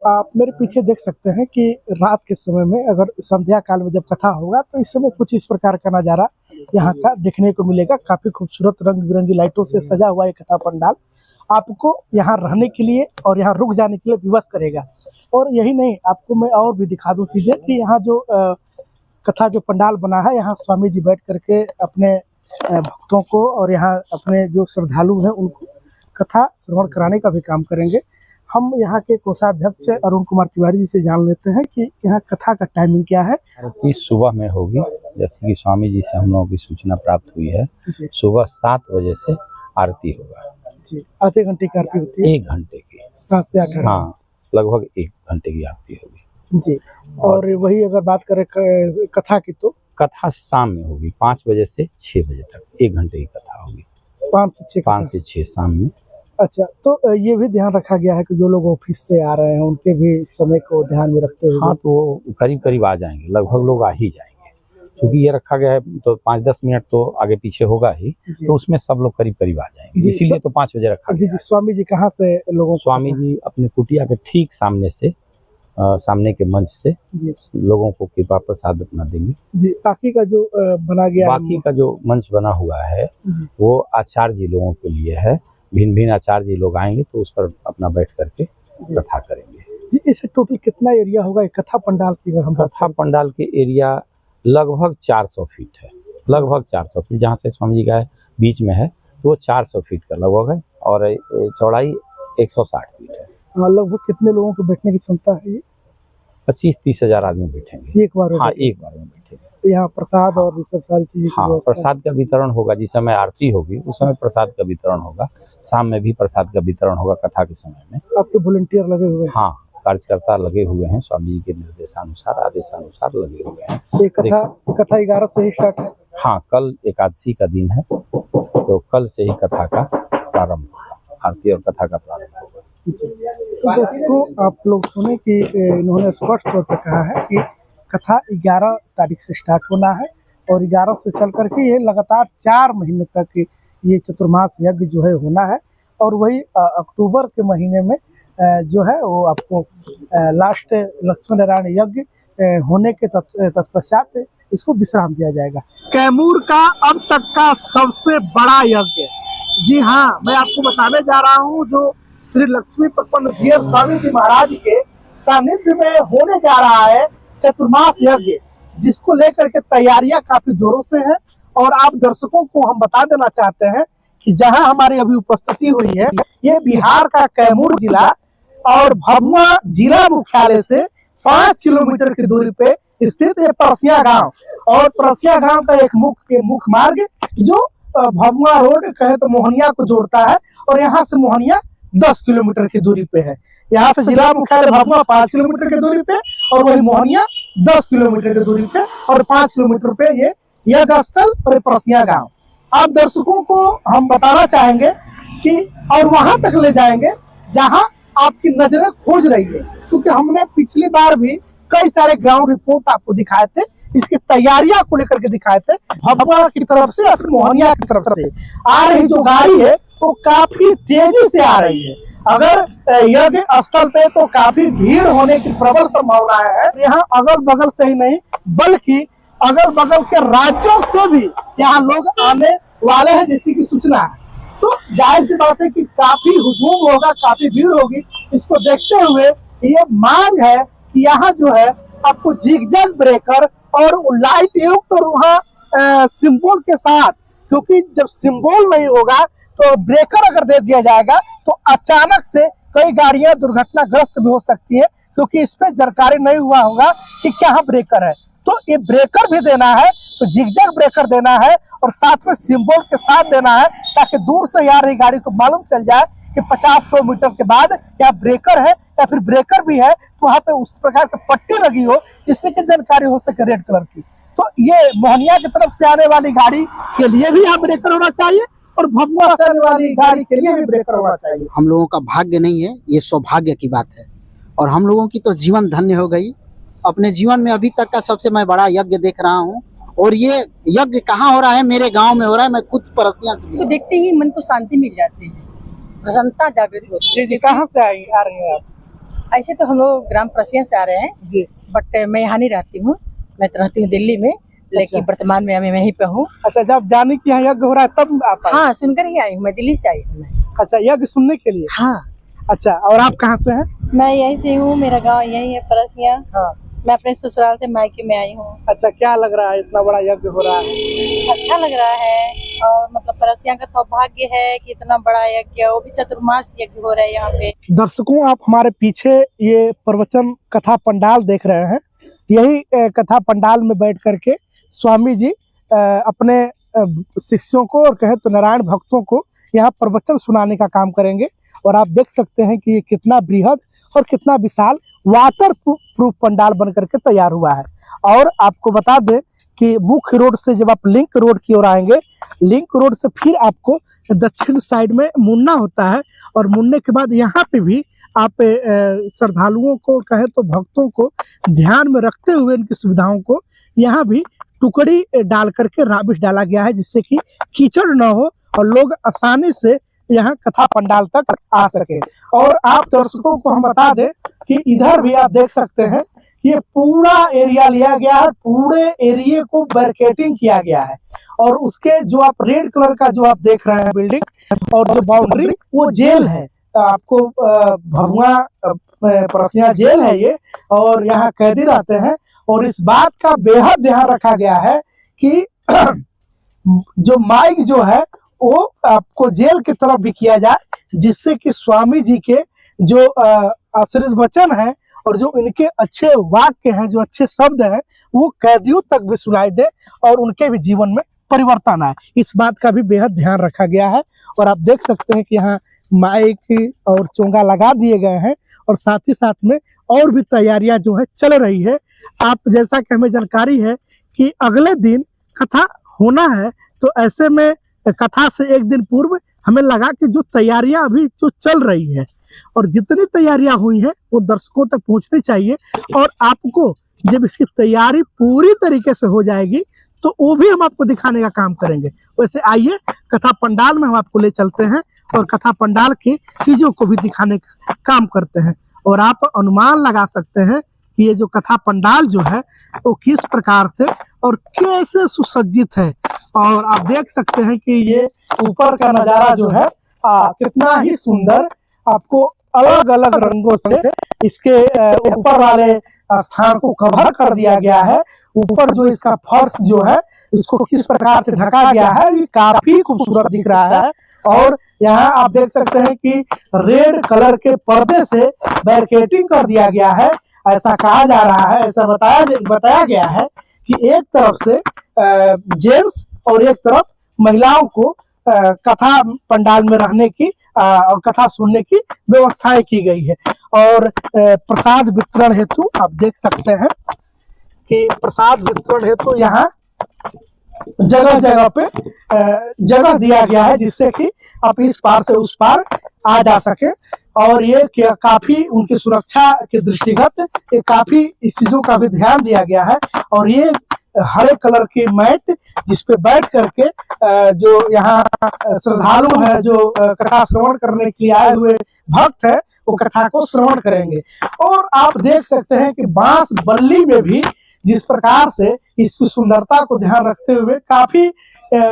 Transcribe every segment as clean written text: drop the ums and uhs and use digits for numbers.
आप मेरे पीछे देख सकते हैं कि रात के समय में अगर संध्या काल में जब कथा होगा तो इस समय कुछ इस प्रकार का नज़ारा यहाँ का देखने को मिलेगा। काफ़ी खूबसूरत रंग बिरंगी लाइटों से सजा हुआ ये कथा पंडाल आपको यहाँ रहने के लिए और यहाँ रुक जाने के लिए विवश करेगा। और यही नहीं, आपको मैं और भी दिखा दूँ चीज़ें कि यहाँ जो कथा जो पंडाल बना है, यहाँ स्वामी जी बैठ करके अपने भक्तों को और यहाँ अपने जो श्रद्धालु हैं उनको कथा श्रवण कराने का भी काम करेंगे। हम यहाँ के कोषाध्यक्ष अरुण कुमार तिवारी जी से जान लेते हैं कि यहाँ कथा का टाइमिंग क्या है। आरती सुबह में होगी, जैसे कि स्वामी जी से हम लोगों की सूचना प्राप्त हुई है। सुबह 7 बजे से आरती होगा जी। आधे घंटे की आरती होती है? 1 घंटे की, 7 से 8। हाँ, लगभग 1 घंटे की आरती होगी जी। और वही अगर बात करें कथा की तो कथा शाम में होगी 5 बजे से 6 बजे तक 1 घंटे की कथा होगी। 5 से 6 शाम में। अच्छा, तो ये भी ध्यान रखा गया है कि जो लोग ऑफिस से आ रहे हैं उनके भी समय को ध्यान में रखते हुए? हाँ, तो करीब आ जाएंगे, लगभग लोग आ ही जाएंगे, क्योंकि ये रखा गया है तो 5-10 मिनट तो आगे पीछे होगा ही, तो उसमें सब लोग करीब आ जाएंगे, इसीलिए तो 5 बजे रखा गया। जी। स्वामी जी कहाँ से लोगों? स्वामी जी अपने कुटिया के ठीक सामने से सामने के मंच से लोगों को कृपा प्रसाद अपना देंगे जी। बाकी का जो बना गया, बाकी का जो मंच बना हुआ है वो आचार्य जी लोगों के लिए है। भिन्न आचार्य जी लोग आएंगे तो उस पर अपना बैठ करके कथा करेंगे जी। इसे टोटल कितना एरिया होगा कथा पंडाल की? अगर हम कथा पंडाल के एरिया लगभग 400 फीट है, लगभग 400 फीट, जहाँ से स्वामी जी का है बीच में है तो वो 400 फीट का लगभग है, और चौड़ाई 160 फीट है। लगभग कितने लोगों को बैठने की क्षमता है? ये 25-30 हजार आदमी बैठेंगे एक बार? हाँ, एक बार में बैठेंगे। तो यहाँ प्रसाद और ये सब सारी चीजें? हाँ, प्रसाद का वितरण होगा। जिस समय आरती होगी उस समय प्रसाद का वितरण होगा, शाम में भी प्रसाद का वितरण होगा कथा के समय में। आपके वॉलंटियर लगे हुए हैं? हाँ, कार्यकर्ता लगे हुए हैं, स्वामी जी के निर्देशानुसार आदेशानुसार लगे हुए हैं। ये कथा 11 से ही स्टार्ट है? हाँ, कल एकादशी का दिन है तो कल से ही कथा का प्रारंभ होगा, आरती और कथा का प्रारंभ होगा। तो दोस्तों, आप लोग सुने कि इन्होंने स्पष्ट तौर पर कहा है कि कथा 11 तारीख से स्टार्ट होना है और 11 से चल करके ये लगातार 4 महीने तक ये चतुर्मास यज्ञ जो है होना है। और वही अक्टूबर के महीने में जो है वो आपको लास्ट लक्ष्मी नारायण यज्ञ होने के तत्पश्चात इसको विश्राम दिया जाएगा। कैमूर का अब तक का सबसे बड़ा यज्ञ, जी हाँ, मैं आपको बताने जा रहा हूँ, जो श्री लक्ष्मी प्रपन्न जीयर स्वामी जी महाराज के सानिध्य में होने जा रहा है चतुर्मास यज्ञ, जिसको लेकर के तैयारियां काफी जोरों से हैं। और आप दर्शकों को हम बता देना चाहते हैं कि जहां हमारी अभी उपस्थिति हुई है, ये बिहार का कैमूर जिला और भभुआ जिला मुख्यालय से 5 किलोमीटर की दूरी पे स्थित है परसिया गांव। और परसिया गांव का एक मुख्य मार्ग जो भभुआ रोड कहे तो मोहनिया को जोड़ता है, और यहाँ से मोहनिया 10 किलोमीटर की दूरी पे है। यहाँ से जिला मुख्यालय भभुआ 5 किलोमीटर की दूरी पे और वही मोहनिया 10 किलोमीटर की दूरी पे, और 5 किलोमीटर पे ये यज्ञ स्थल और परसिया गांव। आप दर्शकों को हम बताना चाहेंगे कि और वहां तक ले जाएंगे जहां आपकी नजरें खोज रही है, क्योंकि हमने पिछली बार भी कई सारे ग्राउंड रिपोर्ट आपको दिखाए थे, इसकी तैयारियां को लेकर के दिखाए थे। भभुआ की तरफ से और मोहनिया की तरफ से आ रही जो गाड़ी है वो काफी तेजी से आ रही है। अगर यज्ञ स्थल पे तो काफी भीड़ होने की प्रबल संभावना है। यहाँ अगल बगल से ही नहीं बल्कि अगल बगल के राज्यों से भी यहाँ लोग आने वाले हैं, जैसी की सूचना है। तो जाहिर सी बात है कि काफी हुजूम होगा, काफी भीड़ होगी। इसको देखते हुए ये मांग है कि यहाँ जो है आपको जिगजैग ब्रेकर और लाइट युक्त और वहाँ सिंबल के साथ, क्योंकि जब सिंबल नहीं होगा तो ब्रेकर अगर दे दिया जाएगा तो अचानक से कई गाड़ियां दुर्घटनाग्रस्त भी हो सकती है, क्योंकि इस पे जानकारी नहीं हुआ होगा कि क्या ब्रेकर है। तो ये ब्रेकर भी देना है तो जिगजैग ब्रेकर देना है और साथ में सिंबल के साथ देना है, ताकि दूर से आ रही गाड़ी को मालूम चल जाए कि 50-100 मीटर के बाद क्या ब्रेकर है या फिर ब्रेकर भी है, तो वहाँ पे उस प्रकार की पट्टी लगी हो जिससे कि जानकारी हो सके रेड कलर की। तो ये मोहनिया की तरफ से आने वाली गाड़ी के लिए भी यहाँ ब्रेकर होना चाहिए और भभुआ से आने वाली गाड़ी के लिए भी ब्रेकर होना चाहिए। हम लोगों का भाग्य नहीं है, ये सौभाग्य की बात है, और हम लोगों की तो जीवन धन्य हो गई। अपने जीवन में अभी तक का सबसे मैं बड़ा यज्ञ देख रहा हूँ, और ये यज्ञ कहाँ हो रहा है? मेरे गांव में हो रहा है। मैं खुद परसिया से तो देखते ही मन को शांति मिल जाती है, प्रसन्नता जागृत होती है। जी, कहाँ से आ रही हैं आप? ऐसे तो हम लोग ग्राम प्रसिया से आ रहे हैं, जी। बट मैं यहाँ नहीं रहती हूँ, मैं तो रहती हूँ दिल्ली में, लेकिन अच्छा। वर्तमान में मैं वहीं पे हूँ। अच्छा, जब जाने की यहाँ यज्ञ हो रहा है तब आप आए? हाँ, सुनकर ही आई हूँ, मैं दिल्ली से आई हूँ मैं। अच्छा, यज्ञ सुनने के लिए। हाँ, अच्छा, और आप कहाँ से हैं? मैं यहीं से हूँ, मेरा गांव यहीं है परसिया। हाँ। मैं अपने ससुराल से मायके में आई हूँ। अच्छा, क्या लग रहा है, इतना बड़ा यज्ञ हो रहा है? अच्छा लग रहा है, और मतलब परसिया का सौभाग्य है कि इतना बड़ा यज्ञ, वो भी चतुर्मास यज्ञ हो रहा है यहाँ पे। दर्शकों, आप हमारे पीछे ये प्रवचन कथा पंडाल देख रहे हैं। यही कथा पंडाल में बैठ करके स्वामी जी अपने शिष्यों को और कहें तो नारायण भक्तों को यहाँ प्रवचन सुनाने का काम करेंगे। और आप देख सकते हैं कि ये कितना बृहद और कितना विशाल वाटर प्रूफ पंडाल बन करके तैयार हुआ है। और आपको बता दें कि मुख्य रोड से जब आप लिंक रोड की ओर आएंगे, लिंक रोड से फिर आपको दक्षिण साइड में मुड़ना होता है, और मुड़ने के बाद यहाँ पे भी आप श्रद्धालुओं को कहें तो भक्तों को ध्यान में रखते हुए इनकी सुविधाओं को यहाँ भी टुकड़ी डाल करके राबिश डाला गया है, जिससे कि कीचड़ न हो और लोग आसानी से यहाँ कथा पंडाल तक आ सके। और आप दर्शकों को हम बता दें कि इधर भी आप देख सकते हैं, ये पूरा एरिया लिया गया है, पूरे एरिया को बैरिकेडिंग किया गया है। और उसके जो आप रेड कलर का जो आप देख रहे हैं बिल्डिंग और जो बाउंड्री, वो जेल है। आपको भभुआ परसिया जेल है ये, और यहाँ कैदी रहते हैं। और इस बात का बेहद ध्यान रखा गया है कि जो माइक जो है वो आपको जेल की तरफ भी किया जाए, जिससे कि स्वामी जी के जो आशीर्वाद वचन है और जो इनके अच्छे वाक्य हैं, जो अच्छे शब्द हैं, वो कैदियों तक भी सुनाई दे और उनके भी जीवन में परिवर्तन आए। इस बात का भी बेहद ध्यान रखा गया है। और आप देख सकते हैं कि यहाँ माइक और चोंगा लगा दिए गए हैं, और साथ ही साथ में और भी तैयारियां जो है चल रही है। आप जैसा कि हमें जानकारी है कि अगले दिन कथा होना है, तो ऐसे में कथा से एक दिन पूर्व हमें लगा कि जो तैयारियां अभी जो चल रही है और जितनी तैयारियां हुई हैं वो दर्शकों तक पहुंचनी चाहिए। और आपको जब इसकी तैयारी पूरी तरीके से हो जाएगी तो वो भी हम आपको दिखाने का काम करेंगे। वैसे आइए कथा पंडाल में हम आपको ले चलते हैं और कथा पंडाल की चीजों को भी दिखाने का काम करते हैं। और आप अनुमान लगा सकते हैं कि ये जो कथा पंडाल जो है वो किस प्रकार से और कैसे सुसज्जित है। और आप देख सकते हैं कि ये ऊपर का नजारा जो है कितना ही सुंदर, आपको अलग अलग रंगों से इसके ऊपर वाले स्थान को कवर कर दिया गया है। ऊपर जो इसका फर्श जो है इसको किस प्रकार से ढका गया है, ये काफी खूबसूरत दिख रहा है। और यहाँ आप देख सकते हैं कि रेड कलर के पर्दे से बैरिकेडिंग कर दिया गया है। ऐसा कहा जा रहा है, ऐसा बताया गया है कि एक तरफ से जेंट्स और एक तरफ महिलाओं को कथा पंडाल में रहने की और कथा सुनने की व्यवस्थाएं की गई है। और प्रसाद वितरण हेतु आप देख सकते हैं कि प्रसाद वितरण हेतु यहाँ जगह जगह पे जगह दिया गया है, जिससे कि आप इस पार से उस पार आ जा सके। और ये काफी उनकी सुरक्षा के दृष्टिगत ये काफी इस चीजों का भी ध्यान दिया गया है। और ये हरे कलर की मैट जिसपे बैठ करके जो यहाँ श्रद्धालु है, जो कथा श्रवण करने के लिए आए हुए भक्त है, वो कथा को श्रवण करेंगे। और आप देख सकते हैं कि बांस बल्ली में भी जिस प्रकार से इसकी सुंदरता को ध्यान रखते हुए काफी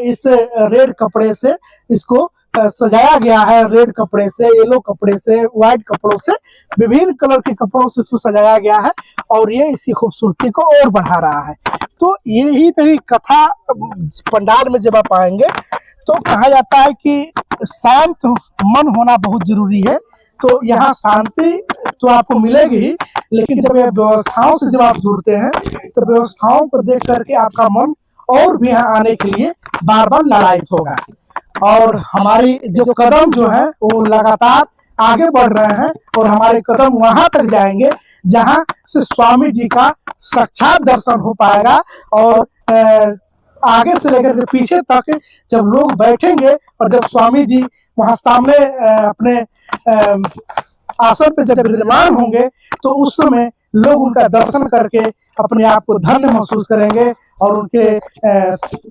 इस रेड कपड़े से इसको सजाया गया है। रेड कपड़े से, येलो कपड़े से, व्हाइट कपड़ों से, विभिन्न कलर के कपड़ों से इसको सजाया गया है और ये इसकी खूबसूरती को और बढ़ा रहा है। तो यही नहीं, कथा पंडाल में जब आप आएंगे तो कहा जाता है कि शांत मन होना बहुत जरूरी है। तो यहाँ शांति तो आपको मिलेगी ही, लेकिन जब ये व्यवस्थाओं से जब आप जुड़ते हैं तो व्यवस्थाओं को देख करके आपका मन और भी यहाँ आने के लिए बार बार लालायित होगा। और हमारी जो कदम जो है वो लगातार आगे बढ़ रहे हैं और हमारे कदम वहां तक जाएंगे जहां से स्वामी जी का साक्षात दर्शन हो पाएगा। और आगे से लेकर के पीछे तक जब लोग बैठेंगे और जब स्वामी जी वहां सामने अपने आसन पे जब विराजमान होंगे तो उस समय लोग उनका दर्शन करके अपने आप को धन्य महसूस करेंगे और उनके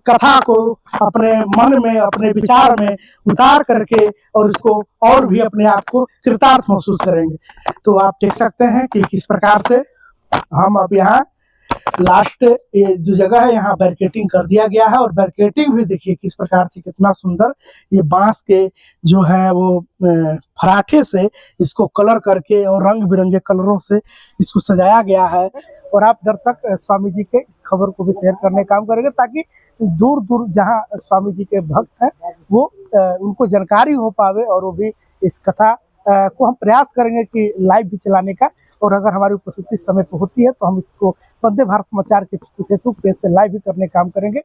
कथा को अपने मन में, अपने विचार में उतार करके और इसको और भी अपने आप को कृतार्थ महसूस करेंगे। तो आप देख सकते हैं कि किस प्रकार से हम अब यहाँ लास्ट ये जो जगह है यहाँ बैरिकेटिंग कर दिया गया है, और बैरिकेटिंग भी देखिए किस प्रकार से, कितना सुंदर ये बांस के जो है वो फराठे से इसको कलर करके और रंग बिरंगे कलरों से इसको सजाया गया है। और आप दर्शक स्वामी जी के इस खबर को भी शेयर करने का काम करेंगे, ताकि दूर दूर जहाँ स्वामी जी के भक्त हैं वो उनको जानकारी हो पावे, और वो भी इस कथा को हम प्रयास करेंगे कि लाइव भी चलाने का। और अगर हमारी उपस्थिति समय पर होती है तो हम इसको वंदे भारत समाचार के फेसबुक पेज से लाइव भी करने का काम करेंगे।